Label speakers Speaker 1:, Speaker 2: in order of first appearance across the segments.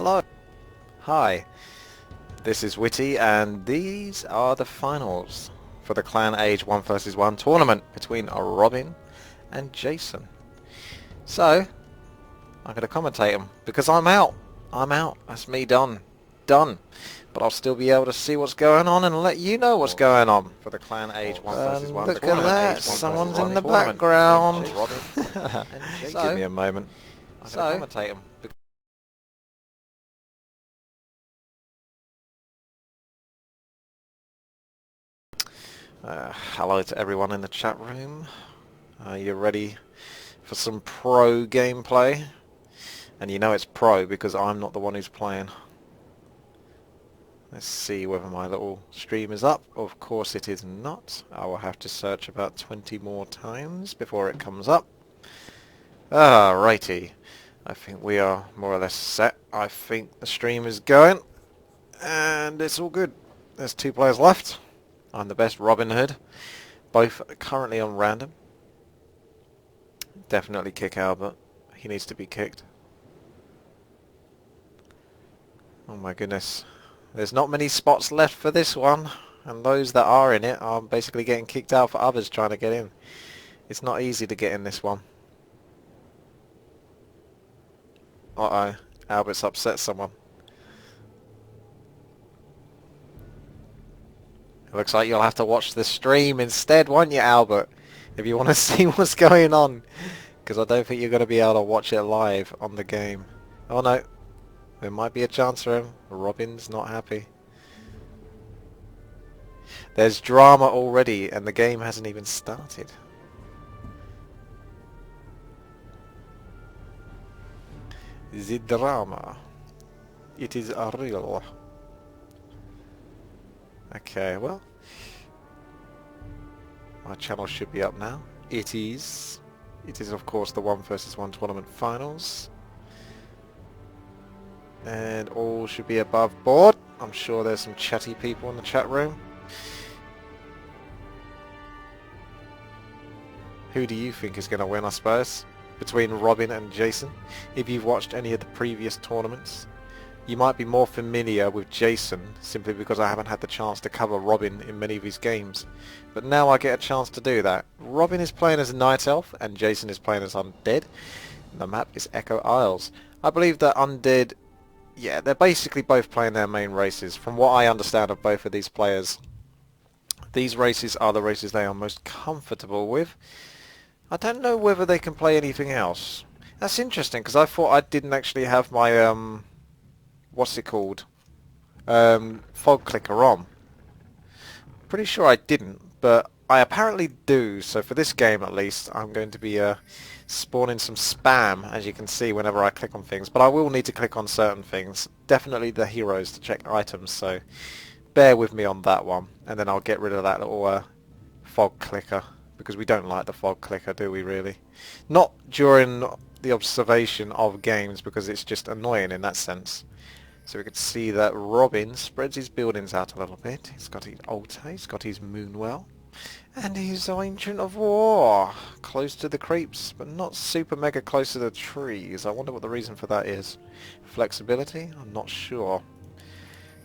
Speaker 1: Hello. Hi. This is Witty, and these are the finals for the Clan Age 1 vs 1 tournament between Robin and Jason. So, I'm going to commentate them because I'm out. I'm out. That's me done. Done. But I'll still be able to see what's going on and let you know what's going on for the Clan Age 1 vs 1
Speaker 2: look
Speaker 1: tournament.
Speaker 2: at that.
Speaker 1: Someone's in the
Speaker 2: tournament.
Speaker 1: background.
Speaker 2: So,
Speaker 1: Give me a moment. I'm going to commentate them. Hello to everyone in the chat room. Are you ready for some pro gameplay? And you know it's pro because I'm not the one who's playing. Let's see whether my little stream is up. Of course it is not. I will have to search about 20 more times before it comes up. Righty. I think we are more or less set. I think the stream is going. And it's all good. There's 2 players left. I'm the best Robin Hood. Both currently on random. Definitely kick Albert. He needs to be kicked. Oh my goodness. There's not many spots left for this one. And those that are in it are basically getting kicked out for others trying to get in. It's not easy to get in this one. Uh-oh. Albert's upset someone. It looks like you'll have to watch the stream instead, won't you, Albert? If you want to see what's going on. Because I don't think you're going to be able to watch it live on the game. Oh no. There might be a chance for him. Robin's not happy. There's drama already and the game hasn't even started. The drama. It is real. Okay, well, my channel should be up now. It is. It is, of course, the 1 vs 1 tournament finals. And all should be above board. I'm sure there's some chatty people in the chat room. Who do you think is going to win, I suppose, between Robin and Jason? If you've watched any of the previous tournaments, you might be more familiar with Jason simply because I haven't had the chance to cover Robin in many of his games. But now I get a chance to do that. Robin is playing as a Night Elf and Jason is playing as Undead. The map is Echo Isles. I believe that Undead, yeah, they're basically both playing their main races. From what I understand of both of these players, these races are the races they are most comfortable with. I don't know whether they can play anything else. That's interesting because I thought I didn't actually have my what's it called? Fog clicker on. Pretty sure I didn't, but I apparently do. So for this game at least, I'm going to be spawning some spam, as you can see, whenever I click on things. But I will need to click on certain things. Definitely the heroes to check items, so bear with me on that one. And then I'll get rid of that little fog clicker, because we don't like the fog clicker, do we really? Not during the observation of games, because it's just annoying in that sense. So we can see that Robin spreads his buildings out a little bit. He's got his altar, he's got his moonwell, and his Ancient of War, close to the creeps, but not super mega close to the trees. I wonder what the reason for that is. Flexibility? I'm not sure.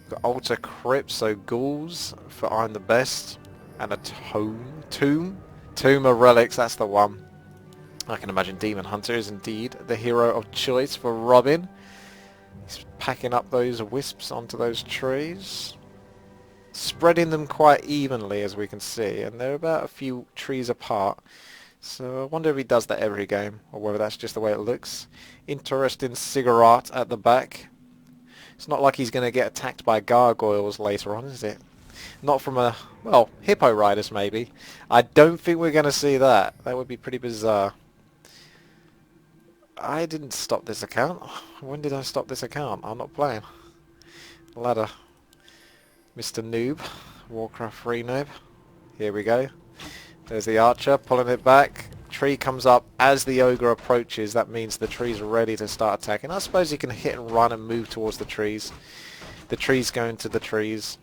Speaker 1: Got altar crypts, so ghouls for I'm the best, and a tomb of relics, that's the one. I can imagine Demon Hunter is indeed the hero of choice for Robin. He's packing up those wisps onto those trees, spreading them quite evenly as we can see, and they're about a few trees apart. So I wonder if he does that every game, or whether that's just the way it looks. Interesting cigarette at the back. It's not like he's going to get attacked by gargoyles later on, is it? Not from a, well, hippo riders maybe. I don't think we're going to see that. That would be pretty bizarre. I didn't stop this account. When did I stop this account? I'm not playing. Ladder. Mr. Noob. Warcraft 3 noob. Here we go. There's the archer pulling it back. Tree comes up as the ogre approaches. That means the tree's ready to start attacking. I suppose he can hit and run and move towards the trees. The tree's going to the trees.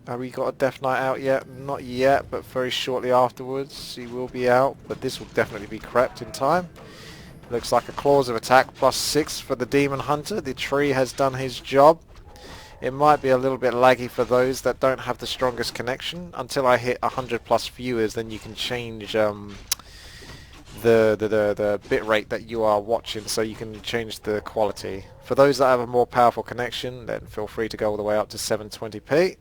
Speaker 1: Have we got a Death Knight out yet? Not yet, but very shortly afterwards he will be out. But this will definitely be crept in time. Looks like a clause of attack +6 for the Demon Hunter. The tree has done his job. It might be a little bit laggy for those that don't have the strongest connection. Until I hit 100 plus viewers, then you can change the bit rate that you are watching, so you can change the quality. For those that have a more powerful connection, then feel free to go all the way up to 720p.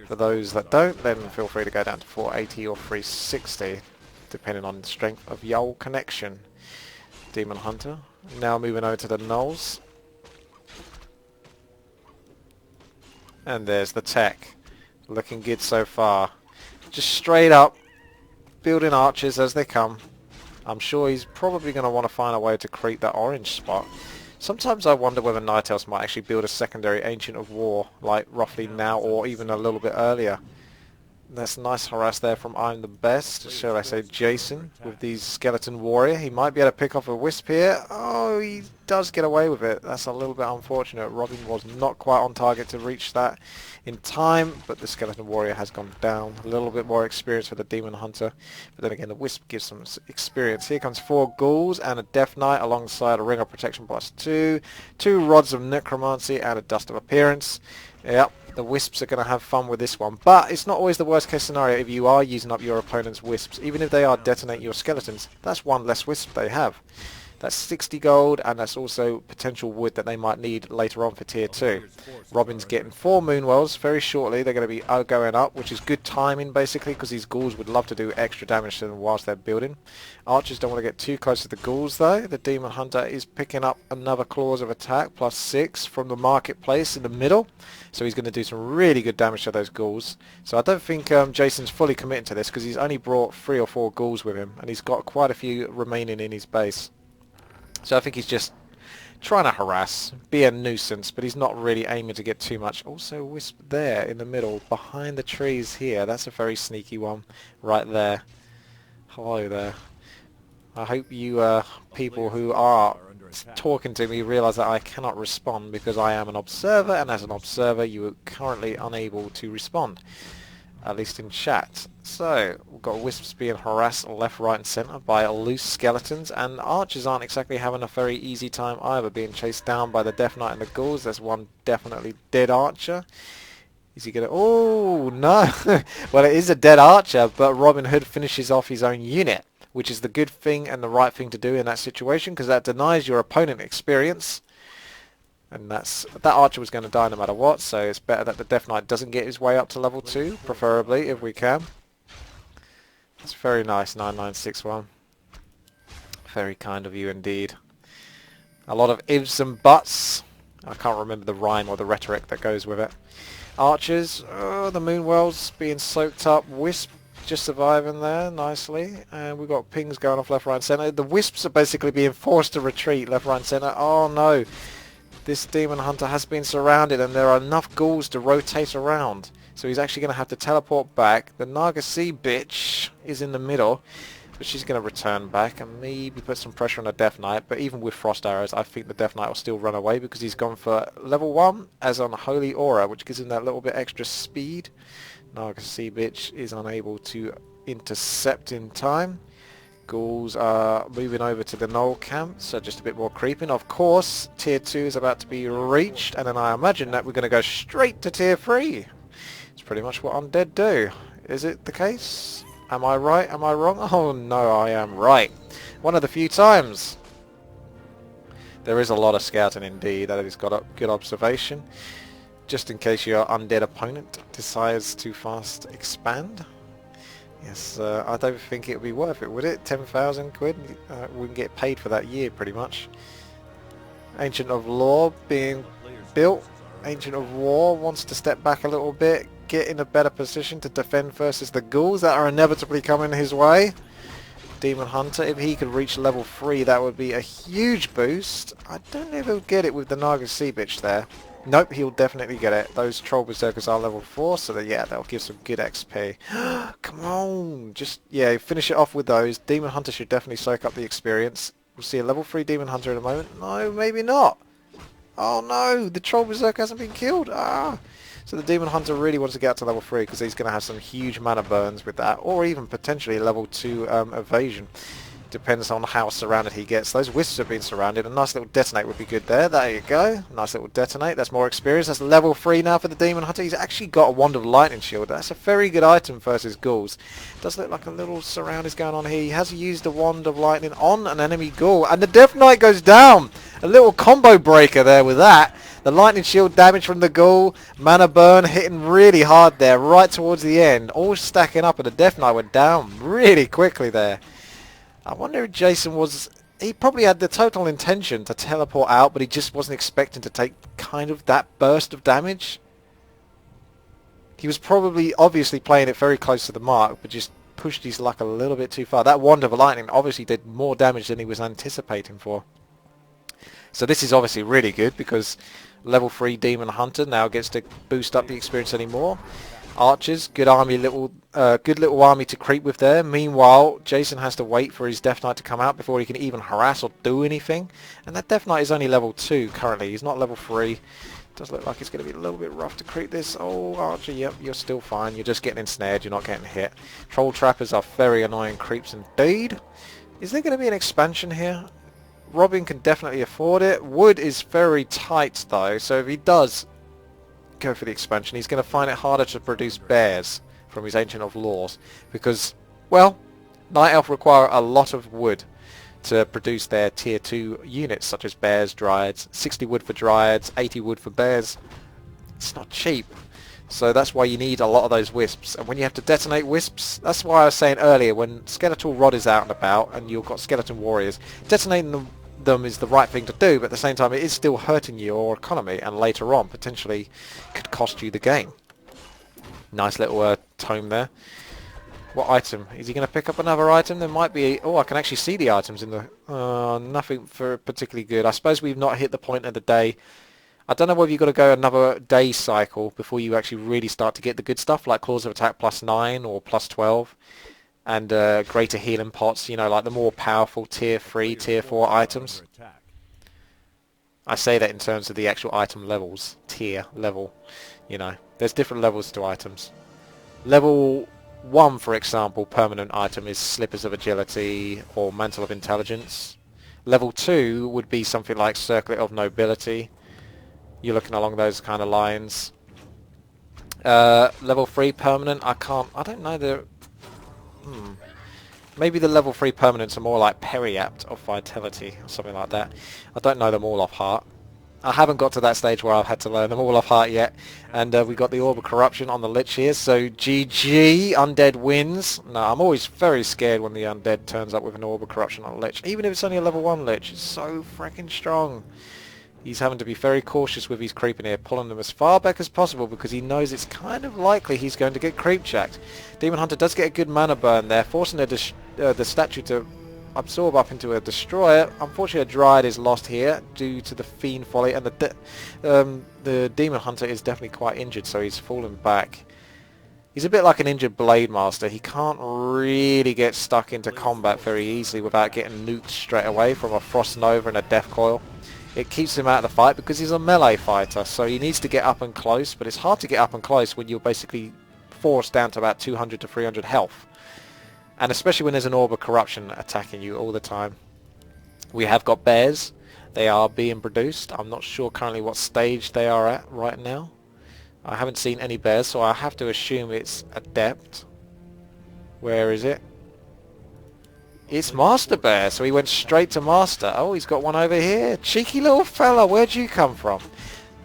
Speaker 1: For those that don't, then feel free to go down to 480 or 360, depending on the strength of your connection. Demon Hunter. Now moving over to the gnolls. And there's the tech. Looking good so far. Just straight up building archers as they come. I'm sure he's probably going to want to find a way to create that orange spot. Sometimes I wonder whether Night Elves might actually build a secondary Ancient of War, like roughly now or even a little bit earlier. That's a nice harass there from I'm the Best, shall I say Jason, with these Skeleton Warrior. He might be able to pick off a Wisp here. Oh, he does get away with it. That's a little bit unfortunate. Robin was not quite on target to reach that in time, but the Skeleton Warrior has gone down. A little bit more experience for the Demon Hunter, but then again the Wisp gives some experience. Here comes 4 Ghouls and a Death Knight alongside a Ring of Protection +2, 2 Rods of Necromancy and a Dust of Appearance. Yep, the Wisps are going to have fun with this one, but it's not always the worst case scenario if you are using up your opponent's Wisps. Even if they are detonating your skeletons, that's one less Wisp they have. That's 60 gold, and that's also potential wood that they might need later on for tier 2. Robin's getting 4 Moonwells very shortly. They're going to be going up, which is good timing basically, because these ghouls would love to do extra damage to them whilst they're building. Archers don't want to get too close to the ghouls though. The Demon Hunter is picking up another clause of attack +6 from the marketplace in the middle. So he's going to do some really good damage to those ghouls. So I don't think Jason's fully committed to this, because he's only brought 3 or 4 ghouls with him, and he's got quite a few remaining in his base. So I think he's just trying to harass, be a nuisance, but he's not really aiming to get too much. Also Wisp there in the middle, behind the trees here. That's a very sneaky one right there. Hello there. I hope you people who are talking to me realise that I cannot respond because I am an observer, and as an observer you are currently unable to respond. At least in chat. So, we've got Wisps being harassed left, right and centre by loose skeletons, and archers aren't exactly having a very easy time either, being chased down by the Death Knight and the Ghouls. There's one definitely dead archer. Is he going to... Oh, no! Well, it is a dead archer, but Robin Hood finishes off his own unit, which is the good thing and the right thing to do in that situation, because that denies your opponent experience. And that archer was going to die no matter what, so it's better that the Death Knight doesn't get his way up to level 2, preferably, if we can. It's very nice, 9961. Very kind of you indeed. A lot of ifs and buts. I can't remember the rhyme or the rhetoric that goes with it. Archers, the Moonwells being soaked up. Wisp just surviving there nicely. And we've got pings going off left, right and centre. The Wisps are basically being forced to retreat left, right and centre. Oh no! This Demon Hunter has been surrounded, and there are enough ghouls to rotate around. So he's actually going to have to teleport back. The Naga Sea bitch is in the middle, but she's going to return back and maybe put some pressure on the Death Knight. But even with Frost Arrows, I think the Death Knight will still run away because he's gone for level 1 as on Holy Aura, which gives him that little bit extra speed. Naga Sea bitch is unable to intercept in time. Ghouls are moving over to the Gnoll camp, so just a bit more creeping. Of course, tier 2 is about to be reached, and then I imagine that we're going to go straight to tier 3. It's pretty much what undead do. Is it the case? Am I right? Am I wrong? Oh no, I am right. One of the few times. There is a lot of scouting indeed. That has got a good observation. Just in case your undead opponent decides to fast expand. Yes, I don't think it would be worth it, would it? 10,000 quid? We can get paid for that year, pretty much. Ancient of Law being built. Ancient of War wants to step back a little bit, get in a better position to defend versus the ghouls that are inevitably coming his way. Demon Hunter, if he could reach level 3, that would be a huge boost. I don't know if he'll get it with the Naga Sea bitch there. Nope, he'll definitely get it. Those Troll Berserkers are level 4, so that, yeah, they'll give some good XP. Come on! Just, yeah, finish it off with those. Demon Hunter should definitely soak up the experience. We'll see a level 3 Demon Hunter in a moment. No, maybe not! Oh no! The Troll Berserker hasn't been killed! Ah! So the Demon Hunter really wants to get up to level 3, because he's going to have some huge mana burns with that, or even potentially level 2 evasion. Depends on how surrounded he gets. Those wisps have been surrounded. A nice little detonate would be good there. There you go. Nice little detonate. That's more experience. That's level 3 now for the Demon Hunter. He's actually got a Wand of Lightning Shield. That's a very good item versus ghouls. Does look like a little surround is going on here. He has used a Wand of Lightning on an enemy ghoul. And the Death Knight goes down. A little combo breaker there with that. The Lightning Shield damage from the ghoul. Mana burn hitting really hard there right towards the end. All stacking up and the Death Knight went down really quickly there. I wonder if Jason was... He probably had the total intention to teleport out, but he just wasn't expecting to take kind of that burst of damage. He was probably obviously playing it very close to the mark, but just pushed his luck a little bit too far. That Wand of Lightning obviously did more damage than he was anticipating for. So this is obviously really good because level 3 Demon Hunter now gets to boost up the experience anymore. Archers, good little army to creep with there. Meanwhile, Jason has to wait for his Death Knight to come out before he can even harass or do anything. And that Death Knight is only level 2 currently. He's not level 3. Does look like it's going to be a little bit rough to creep this. Oh, Archer, yep, you're still fine. You're just getting ensnared. You're not getting hit. Troll Trappers are very annoying creeps indeed. Is there going to be an expansion here? Robin can definitely afford it. Wood is very tight though, so if he does go for the expansion, he's going to find it harder to produce bears from his Ancient of Laws because, well, Night Elf require a lot of wood to produce their tier 2 units such as bears, dryads, 60 wood for dryads, 80 wood for bears. It's not cheap. So that's why you need a lot of those wisps. And when you have to detonate wisps, that's why I was saying earlier, when Skeletal Rod is out and about and you've got skeleton warriors, detonating them is the right thing to do, but at the same time it is still hurting your economy and later on potentially could cost you the game. Nice little tome there. What item? Is he going to pick up another item? There might be... Oh, I can actually see the items in the... nothing for particularly good. I suppose we've not hit the point of the day. I don't know whether you've got to go another day cycle before you actually really start to get the good stuff, like Claws of Attack +9 or +12. And greater healing pots, you know, like the more powerful tier 3, tier 4 items. I say that in terms of the actual item levels, tier level, you know. There's different levels to items. Level 1, for example, permanent item is Slippers of Agility or Mantle of Intelligence. Level 2 would be something like Circlet of Nobility. You're looking along those kind of lines. Level 3 permanent, I don't know the... Maybe the level 3 permanents are more like Periapt of Vitality or something like that. I don't know them all off heart. I haven't got to that stage where I've had to learn them all off heart yet. And we got the Orb of Corruption on the Lich here, so GG, Undead wins. No, I'm always very scared when the Undead turns up with an Orb of Corruption on a Lich. Even if it's only a level 1 Lich, it's so freaking strong. He's having to be very cautious with his creeping here, pulling them as far back as possible because he knows it's kind of likely he's going to get creep jacked. Demon Hunter does get a good mana burn there, forcing the statue to absorb up into a destroyer. Unfortunately, a Dryad is lost here due to the Fiend Folly, and the Demon Hunter is definitely quite injured, so he's fallen back. He's a bit like an injured Blade Master. He can't really get stuck into combat very easily without getting nuked straight away from a Frost Nova and a Death Coil. It keeps him out of the fight because he's a melee fighter, so he needs to get up and close, but it's hard to get up and close when you're basically forced down to about 200 to 300 health. And especially when there's an Orb of Corruption attacking you all the time. We have got bears. They are being produced. I'm not sure currently what stage they are at right now. I haven't seen any bears, so I have to assume it's Adept. Where is it? It's Master Bear, so he went straight to Master. Oh, he's got one over here. Cheeky little fella, where'd you come from?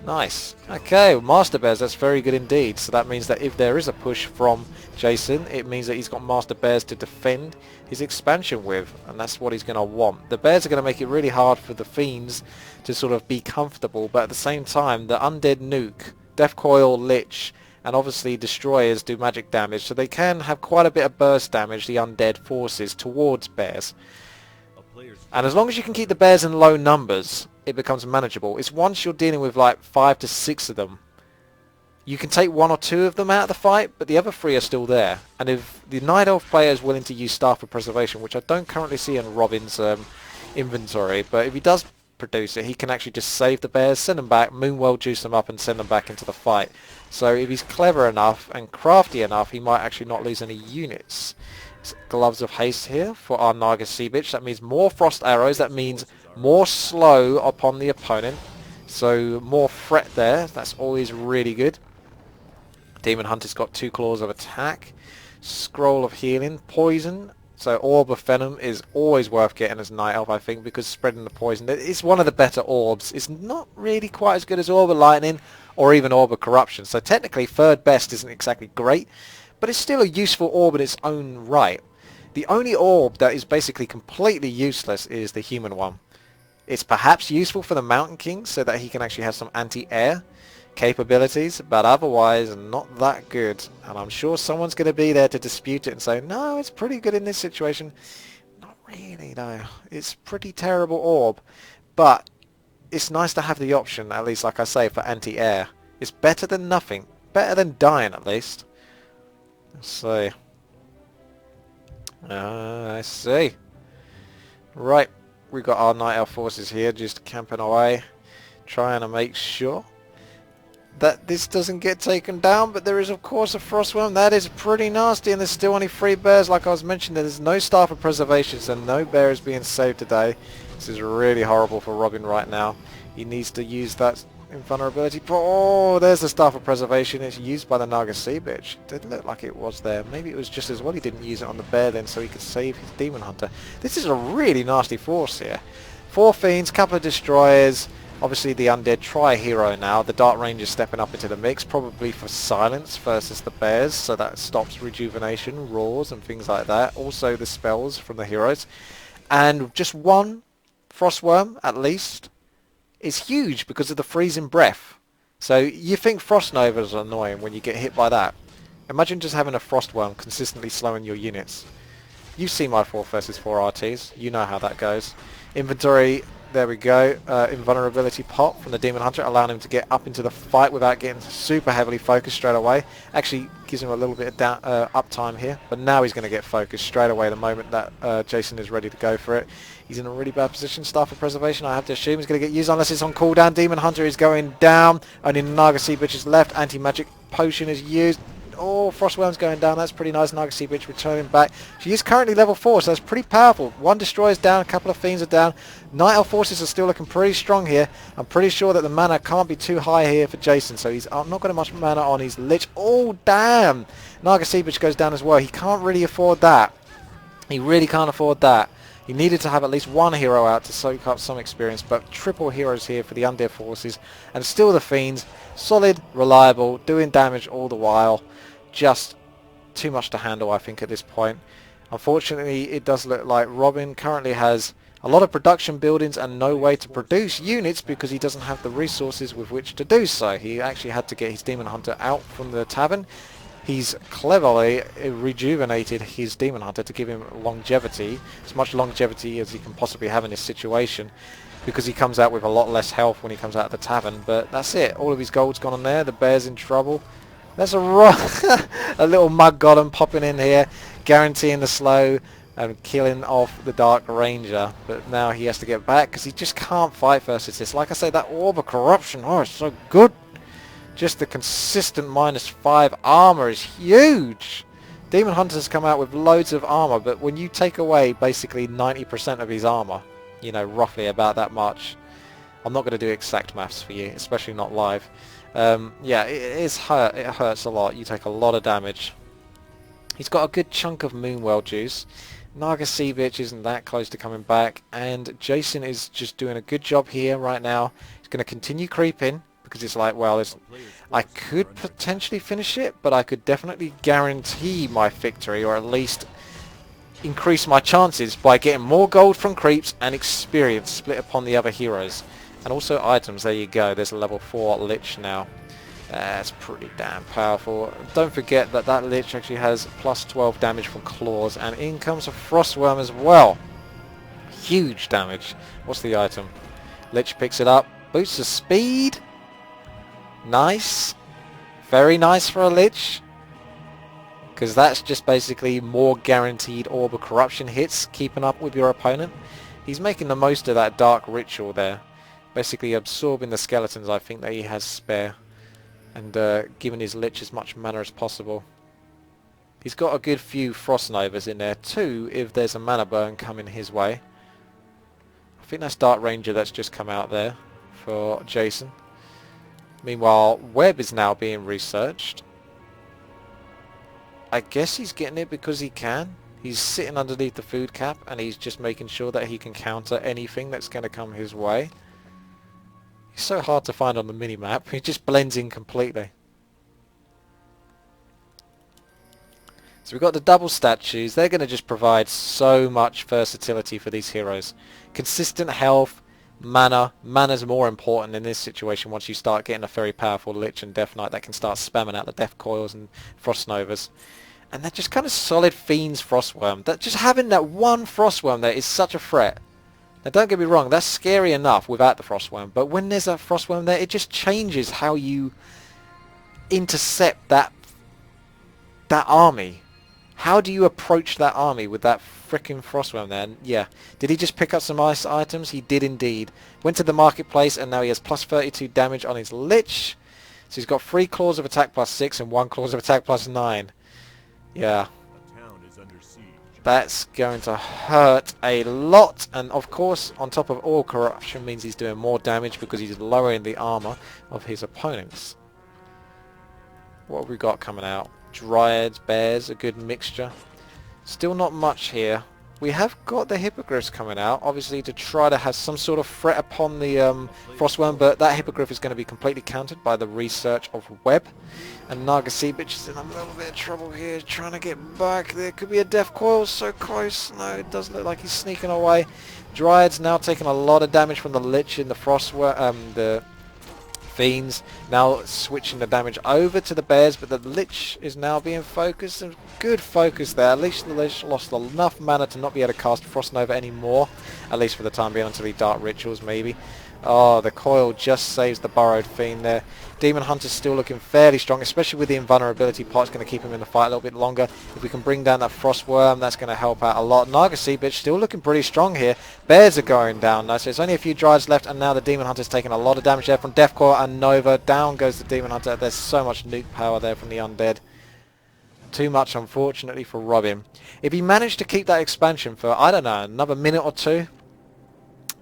Speaker 1: Nice. Okay, Master Bears, that's very good indeed. So that means that if there is a push from Jason, it means that he's got Master Bears to defend his expansion with, and that's what he's going to want. The bears are going to make it really hard for the Fiends to sort of be comfortable, but at the same time, the Undead Nuke, Death Coil, Lich, and obviously destroyers do magic damage, so they can have quite a bit of burst damage, the undead forces, towards bears. And as long as you can keep the bears in low numbers, it becomes manageable. It's once you're dealing with like 5 to 6 of them, you can take 1 or 2 of them out of the fight, but the other 3 are still there. And if the Night Elf player is willing to use Staff of Preservation, which I don't currently see in Robin's inventory, but if he does produce it, he can actually just save the bears, send them back, Moonwell juice them up and send them back into the fight. So if he's clever enough and crafty enough, he might actually not lose any units. Gloves of Haste here for our Naga Sea Bitch. That means more Frost Arrows. That means more slow upon the opponent. So more threat there. That's always really good. Demon Hunter's got 2 claws of attack. Scroll of Healing. Poison. So Orb of Venom is always worth getting as Night Elf, I think, because spreading the poison. It's one of the better orbs. It's not really quite as good as Orb of Lightning or even Orb of Corruption. So technically third best isn't exactly great, but it's still a useful orb in its own right. The only orb that is basically completely useless is the human one. It's perhaps useful for the Mountain King so that he can actually have some anti-air capabilities, but otherwise not that good. And I'm sure someone's going to be there to dispute it and say, no, it's pretty good in this situation. Not really, though. It's pretty terrible orb, but it's nice to have the option, at least like I say, for anti-air. It's better than nothing. Better than dying, at least. Let's see. I see. Right, we've got our Night Elf forces here just camping away, trying to make sure that this doesn't get taken down, but there is of course a Frostworm. That is pretty nasty, and there's still only 3 bears like I was mentioning. There's no Staff of Preservation, so no bear is being saved today. This is really horrible for Robin right now. He needs to use that invulnerability. Oh, there's the Staff of Preservation. It's used by the Naga Sea Bitch. It didn't look like it was there. Maybe it was just as well he didn't use it on the bear then so he could save his Demon Hunter. This is a really nasty force here. 4 Fiends, couple of Destroyers. Obviously the Undead Tri-Hero now. The Dark Ranger's stepping up into the mix, probably for silence versus the bears, so that stops rejuvenation, roars and things like that. Also the spells from the heroes. And just 1 Frostworm, at least, is huge because of the freezing breath. So you think Frost Novas are annoying when you get hit by that. Imagine just having a Frostworm consistently slowing your units. You've seen my 4 versus 4 RTs. You know how that goes. Inventory. There we go. Invulnerability pop from the Demon Hunter, allowing him to get up into the fight without getting super heavily focused straight away. Actually gives him a little bit of uptime here, but now he's going to get focused straight away the moment that Jason is ready to go for it. He's in a really bad position. Staff of Preservation, I have to assume, he's going to get used unless it's on cooldown. Demon Hunter is going down. Only Naga Sea Bitch is left. Anti-magic potion is used. Oh, Frostworm's going down. That's pretty nice. Naga Sea Bitch returning back. She is currently level 4, so that's pretty powerful. 1 Destroyer's down, a couple of Fiends are down. Night Elf forces are still looking pretty strong here. I'm pretty sure that the mana can't be too high here for Jason, so he's not got much mana on his Lich. Oh, damn! Naga Sea Bitch goes down as well. He can't really afford that. He really can't afford that. He needed to have at least 1 hero out to soak up some experience, but triple heroes here for the Undead forces. And still the Fiends. Solid, reliable, doing damage all the while. Just too much to handle, I think, at this point. Unfortunately, it does look like Robin currently has a lot of production buildings and no way to produce units because he doesn't have the resources with which to do so. He actually had to get his Demon Hunter out from the tavern. He's cleverly rejuvenated his Demon Hunter to give him longevity, as much longevity as he can possibly have in this situation, because he comes out with a lot less health when he comes out of the tavern. But that's it. All of his gold's gone on there. The bear's in trouble. There's a little mud golem popping in here, guaranteeing the slow and killing off the Dark Ranger. But now he has to get back because he just can't fight versus this. Like I say, that Orb of Corruption, oh, it's so good. Just the consistent -5 armor is huge. Demon Hunter's come out with loads of armor, but when you take away basically 90% of his armor, you know, roughly about that much. I'm not going to do exact maths for you, especially not live. Yeah, it hurts a lot. You take a lot of damage. He's got a good chunk of Moonwell juice. Naga Sea Bitch isn't that close to coming back, and Jason is just doing a good job here right now. He's going to continue creeping because it's like, well, I could potentially finish it, but I could definitely guarantee my victory, or at least increase my chances by getting more gold from creeps and experience split upon the other heroes. And also items, there you go, there's a level 4 Lich now. That's pretty damn powerful. Don't forget that that Lich actually has plus 12 damage from claws, and in comes a Frostworm as well. Huge damage. What's the item? Lich picks it up, boosts the speed. Nice. Very nice for a Lich. Because that's just basically more guaranteed Orb of Corruption hits, keeping up with your opponent. He's making the most of that Dark Ritual there. Basically absorbing the skeletons, I think, that he has spare, and giving his Lich as much mana as possible. He's got a good few Frost Novas in there too if there's a mana burn coming his way. I think that's Dark Ranger that's just come out there for Jason. Meanwhile, Webb is now being researched. I guess he's getting it because he can. He's sitting underneath the food cap and he's just making sure that he can counter anything that's going to come his way. He's so hard to find on the mini-map. He just blends in completely. So we've got the double statues. They're going to just provide so much versatility for these heroes. Consistent health, mana. Mana's more important in this situation once you start getting a very powerful Lich and Death Knight that can start spamming out the Death Coils and Frost Novas. And they're just kind of solid Fiends Frostworm. That just having that one Frostworm there is such a threat. Now don't get me wrong, that's scary enough without the Frostworm, but when there's a Frostworm there, it just changes how you intercept that army. How do you approach that army with that frickin' Frostworm there? And yeah, did he just pick up some ice items? He did indeed. Went to the marketplace and now he has plus 32 damage on his Lich. So he's got 3 claws of attack plus 6 and 1 claws of attack plus 9. Yeah. That's going to hurt a lot, and of course on top of all, corruption means he's doing more damage because he's lowering the armor of his opponents. What have we got coming out? Dryads, bears, a good mixture. Still not much here. We have got the hippogriffs coming out, obviously to try to have some sort of threat upon the Frostworm, but that hippogriff is going to be completely countered by the research of Webb. And Naga Seabitch is in a little bit of trouble here, trying to get back. There could be a Death Coil, so close. No, it does look like he's sneaking away. Dryads now taking a lot of damage from the Lich in the the Fiends. Now switching the damage over to the bears, but the Lich is now being focused. And good focus there. At least the Lich lost enough mana to not be able to cast Frost Nova anymore. At least for the time being, until he Dark Rituals maybe. Oh, the coil just saves the Burrowed Fiend there. Demon Hunter's still looking fairly strong, especially with the invulnerability pot. It's going to keep him in the fight a little bit longer. If we can bring down that Frostworm, that's going to help out a lot. Naga Seabitch still looking pretty strong here. Bears are going down now, so it's only a few Dryads left, and now the Demon Hunter's taking a lot of damage there from Death Coil and Nova. Down goes the Demon Hunter. There's so much nuke power there from the Undead. Too much, unfortunately, for Robin. If he managed to keep that expansion for, I don't know, another minute or two,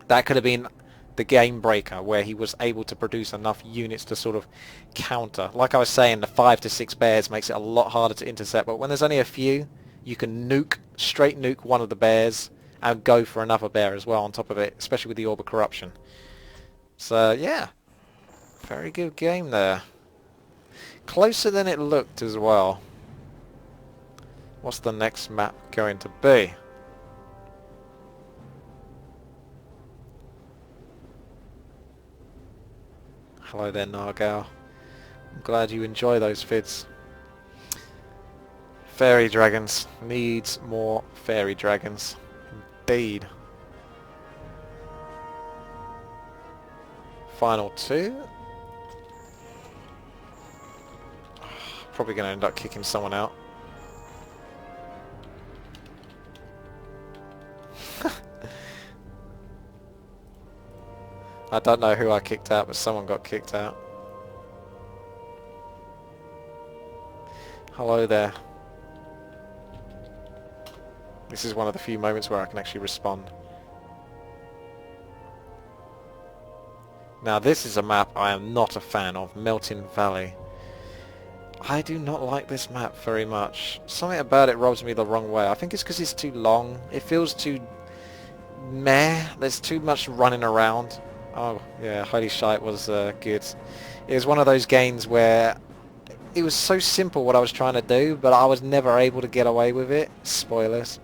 Speaker 1: that could have been the game breaker, where he was able to produce enough units to sort of counter. Like I was saying, the 5 to 6 bears makes it a lot harder to intercept, but when there's only a few, you can straight nuke one of the bears and go for another bear as well on top of it, especially with the Orb of Corruption. So yeah, very good game there. Closer than it looked as well. What's the next map going to be? Hello there, Nargal. I'm glad you enjoy those vids. Fairy dragons. Needs more fairy dragons. Indeed. Final 2. Probably going to end up kicking someone out. I don't know who I kicked out, but someone got kicked out. Hello there. This is one of the few moments where I can actually respond. Now this is a map I am not a fan of, Melting Valley. I do not like this map very much. Something about it rubs me the wrong way. I think it's because it's too long. It feels too meh. There's too much running around. Oh yeah, Holy Shite was good. It was one of those games where it was so simple what I was trying to do, but I was never able to get away with it. Spoilers.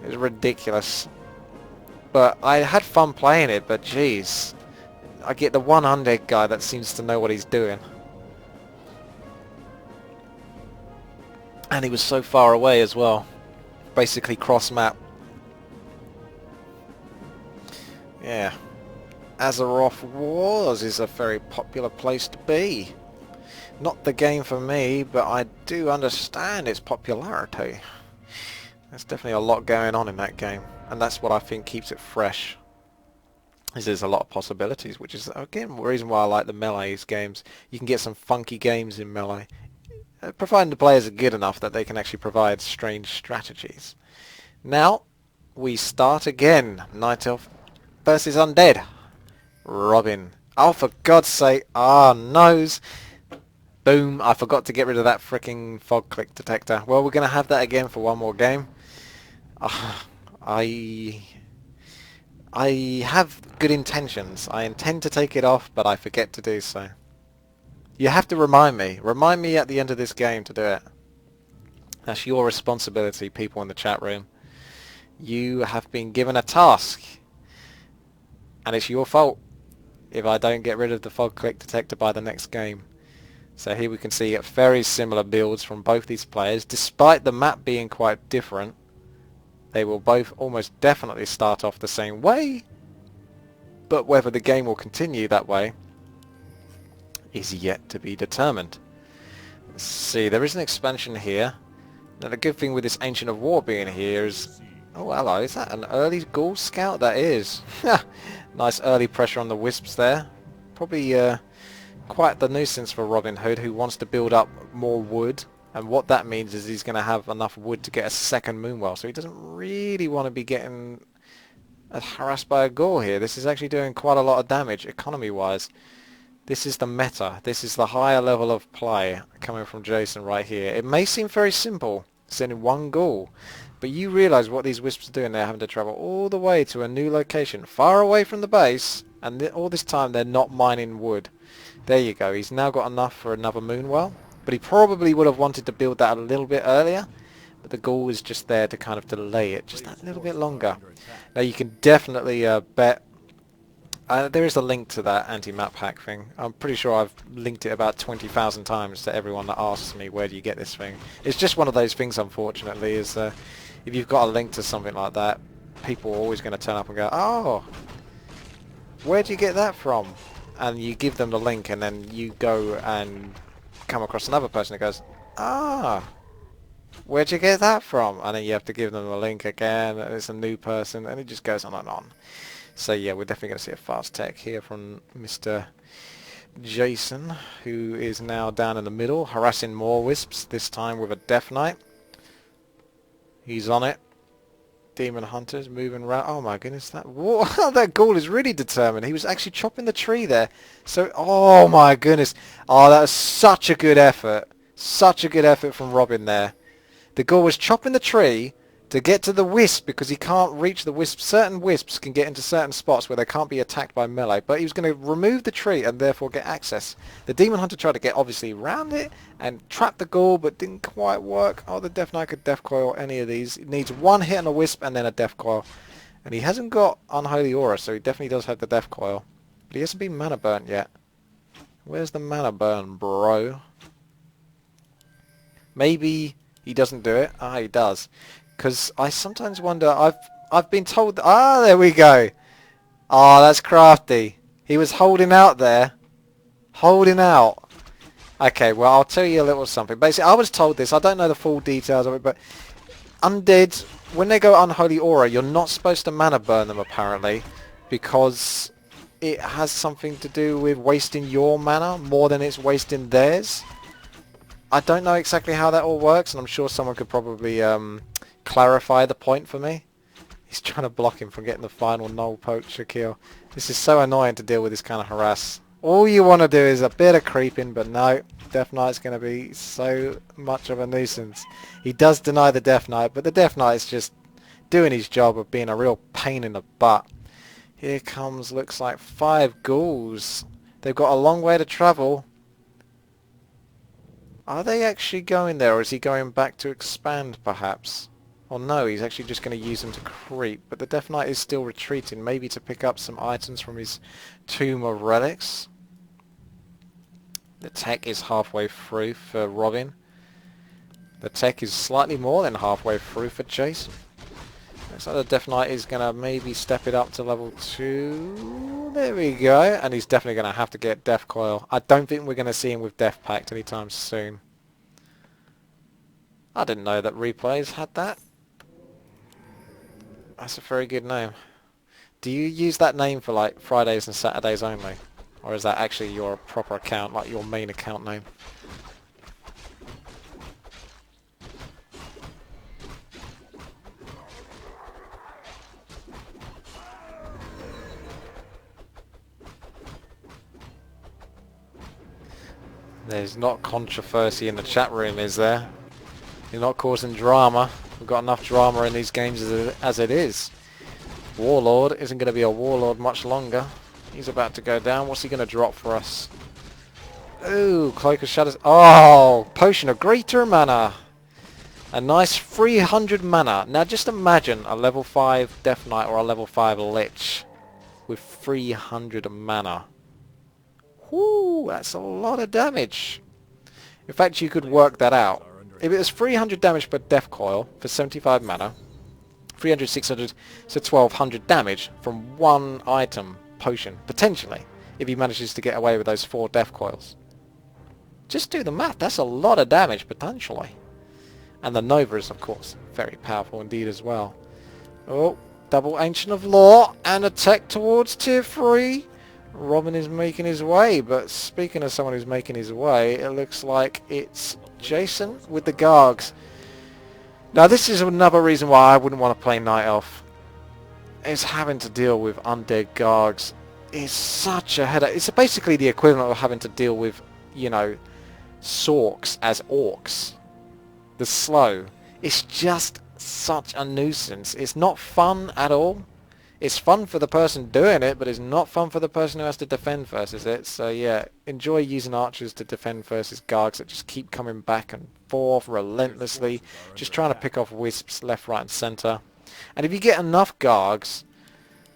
Speaker 1: It was ridiculous. But I had fun playing it, but jeez. I get the one undead guy that seems to know what he's doing. And he was so far away as well. Basically cross map. Yeah. Azeroth Wars is a very popular place to be. Not the game for me, but I do understand its popularity. There's definitely a lot going on in that game, and that's what I think keeps it fresh. Is there's a lot of possibilities, which is again the reason why I like the Melee games. You can get some funky games in Melee. providing the players are good enough that they can actually provide strange strategies. Now, we start again. Night Elf versus Undead. Robin. Oh, for God's sake. Ah, nose. Boom. I forgot to get rid of that fricking fog click detector. Well, we're going to have that again for one more game. I have good intentions. I intend to take it off, but I forget to do so. You have to remind me. Remind me at the end of this game to do it. That's your responsibility, people in the chat room. You have been given a task. And it's your fault if I don't get rid of the fog click detector by the next game. So here we can see very similar builds from both these players. Despite the map being quite different, they will both almost definitely start off the same way. But whether the game will continue that way is yet to be determined. Let's see, there is an expansion here. Now the good thing with this Ancient of War being here is... Oh, hello, is that an early Ghoul Scout? That is. Nice early pressure on the Wisps there. Probably quite the nuisance for Robin Hood, who wants to build up more wood. And what that means is he's going to have enough wood to get a second Moonwell. So he doesn't really want to be getting harassed by a Ghoul here. This is actually doing quite a lot of damage, economy-wise. This is the meta. This is the higher level of play coming from Jason right here. It may seem very simple, sending one Ghoul. But you realise what these Wisps are doing. They're having to travel all the way to a new location, far away from the base. And all this time they're not mining wood. There you go. He's now got enough for another Moonwell. But he probably would have wanted to build that a little bit earlier. But the Ghoul is just there to kind of delay it just that little bit longer. Now you can definitely bet... there is a link to that anti-map hack thing. I'm pretty sure I've linked it about 20,000 times to everyone that asks me, where do you get this thing? It's just one of those things, unfortunately, is if you've got a link to something like that, people are always going to turn up and go, oh, where do you get that from? And you give them the link, and then you go and come across another person that goes, ah, where'd you get that from? And then you have to give them the link again, and it's a new person, and it just goes on and on. So yeah, we're definitely going to see a fast tech here from Mr. Jason, who is now down in the middle, harassing more Wisps, this time with a Death Knight. He's on it. Demon Hunters moving around. Oh my goodness, that Ghoul is really determined. He was actually chopping the tree there. So, oh my goodness. Oh, that was such a good effort. Such a good effort from Robin there. The Ghoul was chopping the tree to get to the Wisp because he can't reach the Wisp. Certain Wisps can get into certain spots where they can't be attacked by melee, but he was going to remove the tree and therefore get access. The Demon Hunter tried to get obviously around it and trap the Ghoul, but didn't quite work. Oh, the Death Knight could Death Coil any of these. It needs one hit on a Wisp and then a Death Coil. And he hasn't got Unholy Aura, so he definitely does have the Death Coil. But he hasn't been mana burnt yet. Where's the mana burn, bro? Maybe he doesn't do it. Ah, he does. Because I sometimes wonder, I've been told... Ah, there we go. Ah, that's crafty. He was holding out there. Holding out. Okay, well, I'll tell you a little something. Basically, I was told this. I don't know the full details of it, but... Undead, when they go Unholy Aura, you're not supposed to mana burn them, apparently. Because it has something to do with wasting your mana more than it's wasting theirs. I don't know exactly how that all works, and I'm sure someone could probably... clarify the point for me. He's trying to block him from getting the final null poacher kill. This is so annoying to deal with this kind of harass. All you want to do is a bit of creeping, but no, Death Knight's going to be so much of a nuisance. He does deny the Death Knight, but the Death Knight is just doing his job of being a real pain in the butt. Here comes, looks like 5 ghouls. They've got a long way to travel. Are they actually going there, or is he going back to expand, perhaps? Or no, he's actually just going to use them to creep. But the Death Knight is still retreating, maybe to pick up some items from his Tomb of Relics. The tech is halfway through for Robin. The tech is slightly more than halfway through for Jason. Looks like the Death Knight is going to maybe step it up to level 2. There we go. And he's definitely going to have to get Death Coil. I don't think we're going to see him with Death Pact anytime soon. I didn't know that Replays had that. That's a very good name. Do you use that name for like Fridays and Saturdays only? Or is that actually your proper account, like your main account name? There's not controversy in the chat room, is there? You're not causing drama. We've got enough drama in these games as it is. Warlord isn't going to be a warlord much longer. He's about to go down. What's he going to drop for us? Ooh, Cloak of Shadows. Oh, Potion of Greater Mana. A nice 300 mana. Now just imagine a level 5 Death Knight or a level 5 Lich with 300 mana. Whoo, that's a lot of damage. In fact, you could work that out. If it was 300 damage per Death Coil for 75 mana, 300, 600, so 1200 damage from one item, potion, potentially, if he manages to get away with those 4 Death Coils. Just do the math, that's a lot of damage, potentially. And the Nova is, of course, very powerful indeed as well. Oh, double Ancient of Law and attack towards tier 3. Robin is making his way, but speaking of someone who's making his way, it looks like it's Jason with the Gargs. Now this is another reason why I wouldn't want to play Night Elf. It's having to deal with undead Gargs. It's such a headache. It's basically the equivalent of having to deal with, you know, Sorks as orcs. The slow. It's just such a nuisance. It's not fun at all. It's fun for the person doing it, but it's not fun for the person who has to defend versus it. So yeah, enjoy using archers to defend versus Gargs that just keep coming back and forth relentlessly, just trying to pick off wisps left, right and centre. And if you get enough Gargs,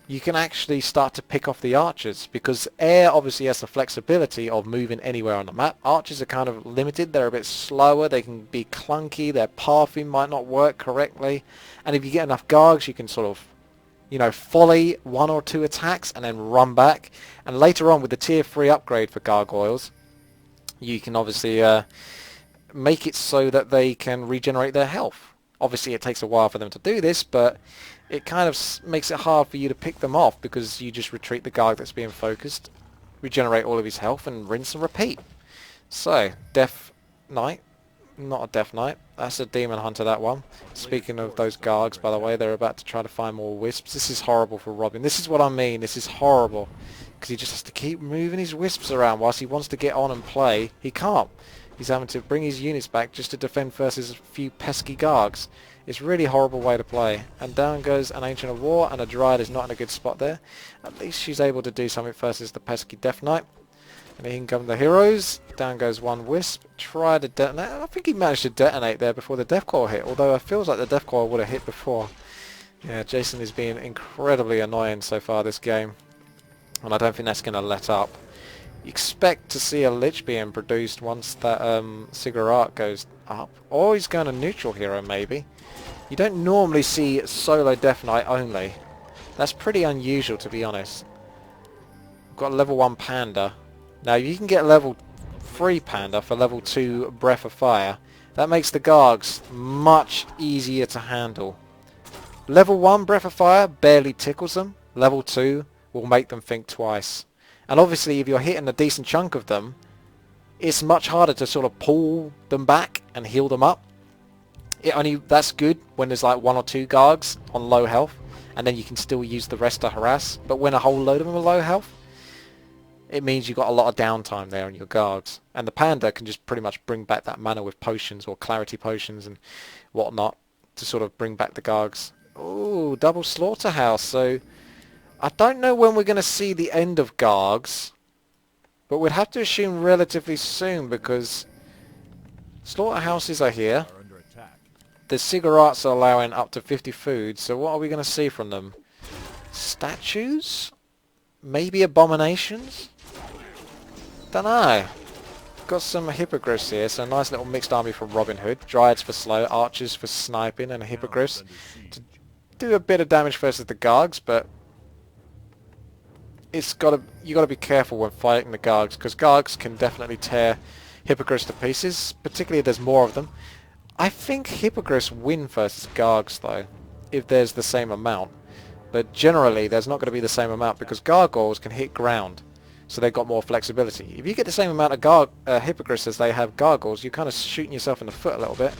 Speaker 1: you can actually start to pick off the archers, because air obviously has the flexibility of moving anywhere on the map. Archers are kind of limited, they're a bit slower, they can be clunky, their pathing might not work correctly, and if you get enough Gargs you can sort of, you know, volley 1 or 2 attacks and then run back. And later on with the tier 3 upgrade for gargoyles, you can obviously make it so that they can regenerate their health. Obviously it takes a while for them to do this, but it kind of makes it hard for you to pick them off, because you just retreat the Garg that's being focused, regenerate all of his health, and rinse and repeat. So, Death Knight. Not a Death Knight. That's a Demon Hunter, that one. Speaking of those Gargs, by the way, they're about to try to find more Wisps. This is horrible for Robin. This is what I mean. This is horrible. Because he just has to keep moving his Wisps around whilst he wants to get on and play. He can't. He's having to bring his units back just to defend versus a few pesky Gargs. It's a really horrible way to play. And down goes an Ancient of War, and a Dryad is not in a good spot there. At least she's able to do something versus the pesky Death Knight. And in come the heroes. Down goes one Wisp. Try to detonate. I think he managed to detonate there before the Death Coil hit, although it feels like the Death Coil would have hit before. Yeah, Jason is being incredibly annoying so far this game, and I don't think that's going to let up. You expect to see a Lich being produced once that Sigurd goes up. Or he's going to neutral hero maybe. You don't normally see solo Death Knight only. That's pretty unusual, to be honest. We've got a level 1 Panda. Now you can get level 3 Panda for level 2 Breath of Fire. That makes the Gargs much easier to handle. Level 1 Breath of Fire barely tickles them. Level 2 will make them think twice. And obviously if you're hitting a decent chunk of them, it's much harder to sort of pull them back and heal them up. That's good when there's like 1 or 2 Gargs on low health, and then you can still use the rest to harass. But when a whole load of them are low health, it means you've got a lot of downtime there on your Gargs. And the Panda can just pretty much bring back that mana with potions or clarity potions and whatnot to sort of bring back the Gargs. Ooh, double Slaughterhouse. So I don't know when we're going to see the end of Gargs, but we'd have to assume relatively soon, because Slaughterhouses are here. The Cigarettes are allowing up to 50 food, so what are we going to see from them? Statues? Maybe abominations? Don't know. Got some hippogriffs here, so a nice little mixed army from Robin Hood. Dryads for slow, archers for sniping, and hippogriffs to do a bit of damage versus the Gargs, but you got to be careful when fighting the Gargs, because Gargs can definitely tear hippogriffs to pieces, particularly if there's more of them. I think hippogriffs win versus Gargs though, if there's the same amount. But generally there's not going to be the same amount, because gargoyles can hit ground, so they've got more flexibility. If you get the same amount of hippogriffs as they have gargoyles, you're kind of shooting yourself in the foot a little bit.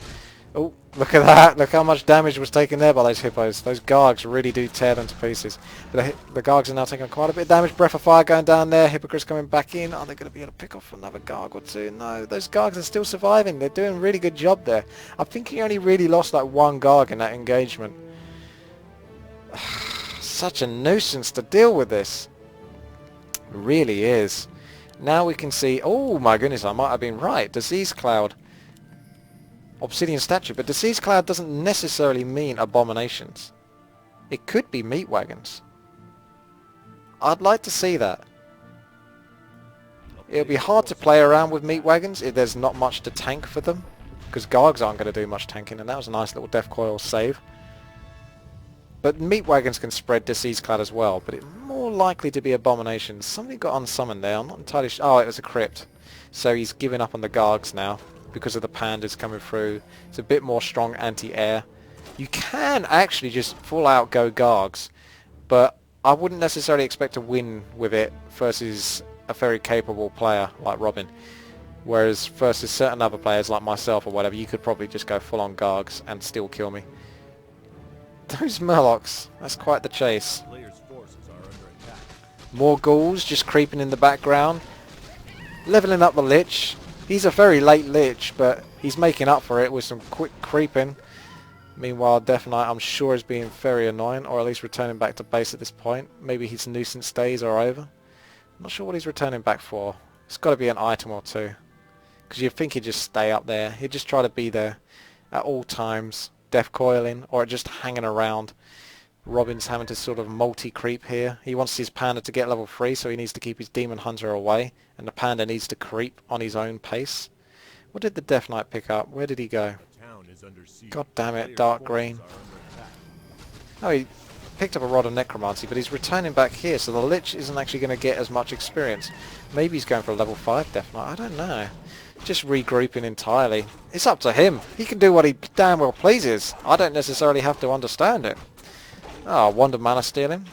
Speaker 1: Oh, look at that. Look how much damage was taken there by those hippos. Those Gargs really do tear them to pieces. But the Gargs are now taking quite a bit of damage. Breath of Fire going down there. Hippogriffs coming back in. Are they going to be able to pick off another Garg or two? No, those Gargs are still surviving. They're doing a really good job there. I think he only really lost like one Garg in that engagement. Such a nuisance to deal with this. It really is. Now we can see... Oh my goodness, I might have been right. Disease Cloud. Obsidian statue, but disease cloud doesn't necessarily mean abominations. It could be meat wagons. I'd like to see that. It'll be hard to play around with meat wagons if there's not much to tank for them, because Gargs aren't going to do much tanking, and that was a nice little death coil save. But meat wagons can spread disease cloud as well, but it's more likely to be abominations. Somebody got unsummoned there. I'm not entirely sure. Oh, it was a crypt. So he's giving up on the Gargs now, because of the pandas coming through. It's a bit more strong anti-air. You can actually just full out go Gargs, but I wouldn't necessarily expect to win with it versus a very capable player like Robin. Whereas versus certain other players like myself or whatever, you could probably just go full on Gargs and still kill me. Those Murlocs, that's quite the chase. More ghouls just creeping in the background. Leveling up the Lich. He's a very late Lich, but he's making up for it with some quick creeping. Meanwhile, Death Knight, I'm sure, is being very annoying, or at least returning back to base at this point. Maybe his nuisance days are over. I'm not sure what he's returning back for. It's got to be an item or two. Because you'd think he'd just stay up there. He'd just try to be there at all times. Death coiling, or just hanging around. Robin's having to sort of multi-creep here. He wants his panda to get level 3, so he needs to keep his demon hunter away. And the panda needs to creep on his own pace. What did the Death Knight pick up? Where did he go? God damn it, dark green. Oh, he picked up a Rod of Necromancy, but he's returning back here, so the Lich isn't actually going to get as much experience. Maybe he's going for a level 5 Death Knight, I don't know. Just regrouping entirely. It's up to him. He can do what he damn well pleases. I don't necessarily have to understand it. Oh, Wand of Mana stealing.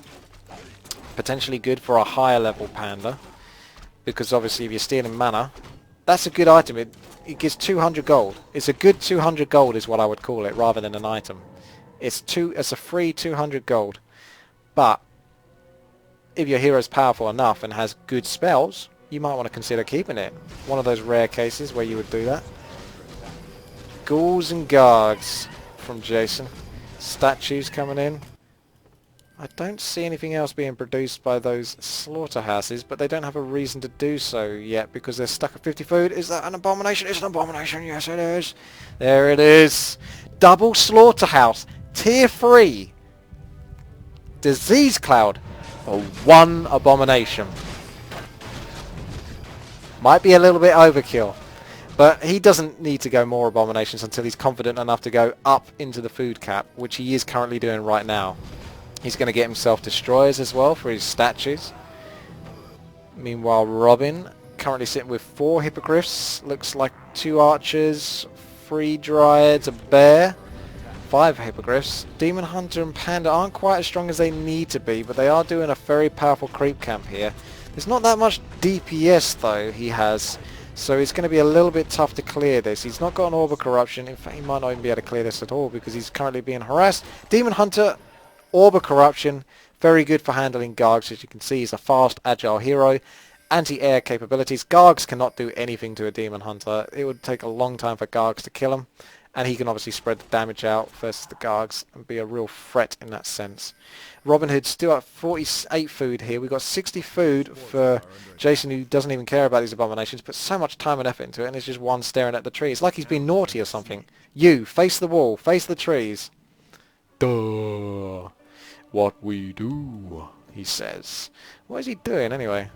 Speaker 1: Potentially good for a higher level panda. Because obviously if you're stealing mana, that's a good item. It gives 200 gold. It's a good 200 gold is what I would call it, rather than an item. It's a free 200 gold. But if your hero's powerful enough and has good spells, you might want to consider keeping it. One of those rare cases where you would do that. Ghouls and Gargs from Jason. Statues coming in. I don't see anything else being produced by those slaughterhouses, but they don't have a reason to do so yet because they're stuck at 50 food. Is that an abomination? It's an abomination. Yes, it is. There it is. Double slaughterhouse. Tier 3. Disease cloud for 1 abomination. Might be a little bit overkill, but he doesn't need to go more abominations until he's confident enough to go up into the food cap, which he is currently doing right now. He's going to get himself destroyers as well for his statues. Meanwhile, Robin currently sitting with 4 hippogriffs. Looks like 2 archers, 3 dryads, a bear, 5 hippogriffs. Demon Hunter and Panda aren't quite as strong as they need to be, but they are doing a very powerful creep camp here. There's not that much DPS though he has, so it's going to be a little bit tough to clear this. He's not got an Orb of Corruption. In fact, he might not even be able to clear this at all because he's currently being harassed. Demon Hunter, Orb of Corruption, very good for handling Gargs. As you can see, he's a fast, agile hero. Anti-air capabilities. Gargs cannot do anything to a Demon Hunter. It would take a long time for Gargs to kill him. And he can obviously spread the damage out versus the Gargs and be a real threat in that sense. Robin Hood's still at 48 food here. We've got 60 food for Jason, who doesn't even care about these abominations, put so much time and effort into it, and it's just one staring at the tree. It's like he's been naughty or something. You, face the wall, face the trees. Duh. What we do, he says. What is he doing anyway?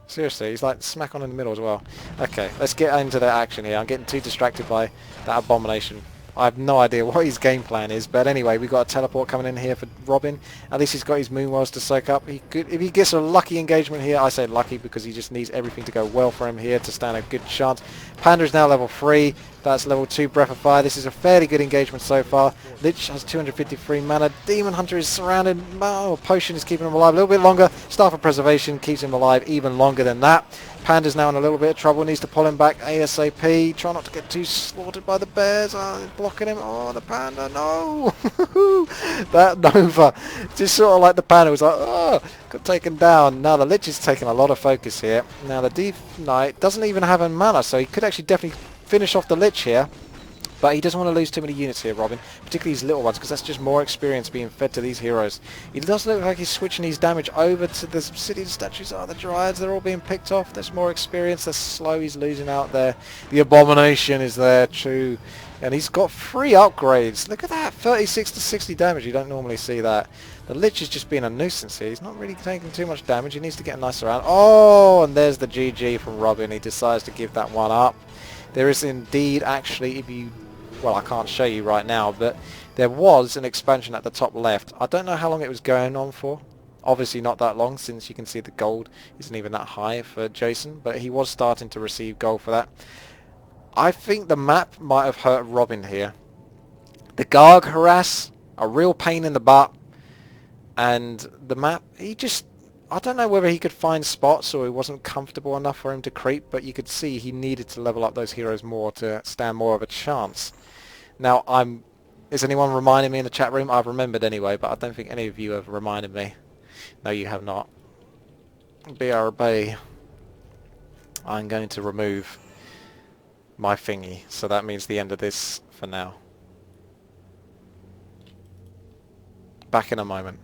Speaker 1: Seriously, he's like smack on in the middle as well. Okay, let's get into the action here. I'm getting too distracted by that abomination. I have no idea what his game plan is, but anyway, we've got a teleport coming in here for Robin. At least he's got his Moonwells to soak up. If he gets a lucky engagement here, I say lucky because he just needs everything to go well for him here to stand a good chance. Panda is now level 3. That's level 2 Breath of Fire. This is a fairly good engagement so far. Lich has 253 mana. Demon Hunter is surrounded. Oh, Potion is keeping him alive a little bit longer. Staff of Preservation keeps him alive even longer than that. Panda's now in a little bit of trouble, needs to pull him back ASAP. Try not to get too slaughtered by the bears. Blocking him. Oh, the panda, no! That Nova, just sort of like the panda was like, oh, got taken down. Now the Lich is taking a lot of focus here. Now the Deep Knight doesn't even have a mana, so he could actually definitely finish off the Lich here. But he doesn't want to lose too many units here, Robin, particularly these little ones, because that's just more experience being fed to these heroes. He does look like he's switching his damage over to the city statues. Oh, the Dryads, they're all being picked off. There's more experience. They're slow. He's losing out there. The Abomination is there too. And he's got 3 upgrades. Look at that, 36 to 60 damage. You don't normally see that. The Lich is just being a nuisance here. He's not really taking too much damage. He needs to get a nicer round. Oh, and there's the GG from Robin. He decides to give that one up. There is indeed actually, if you... Well, I can't show you right now, but there was an expansion at the top left. I don't know how long it was going on for. Obviously not that long, since you can see the gold isn't even that high for Jason, but he was starting to receive gold for that. I think the map might have hurt Robin here. The Garg harass, a real pain in the butt, and the map, he just... I don't know whether he could find spots or it wasn't comfortable enough for him to creep, but you could see he needed to level up those heroes more to stand more of a chance. Now, is anyone reminding me in the chat room? I've remembered anyway, but I don't think any of you have reminded me. No, you have not. BRB. I'm going to remove my thingy, so that means the end of this for now. Back in a moment.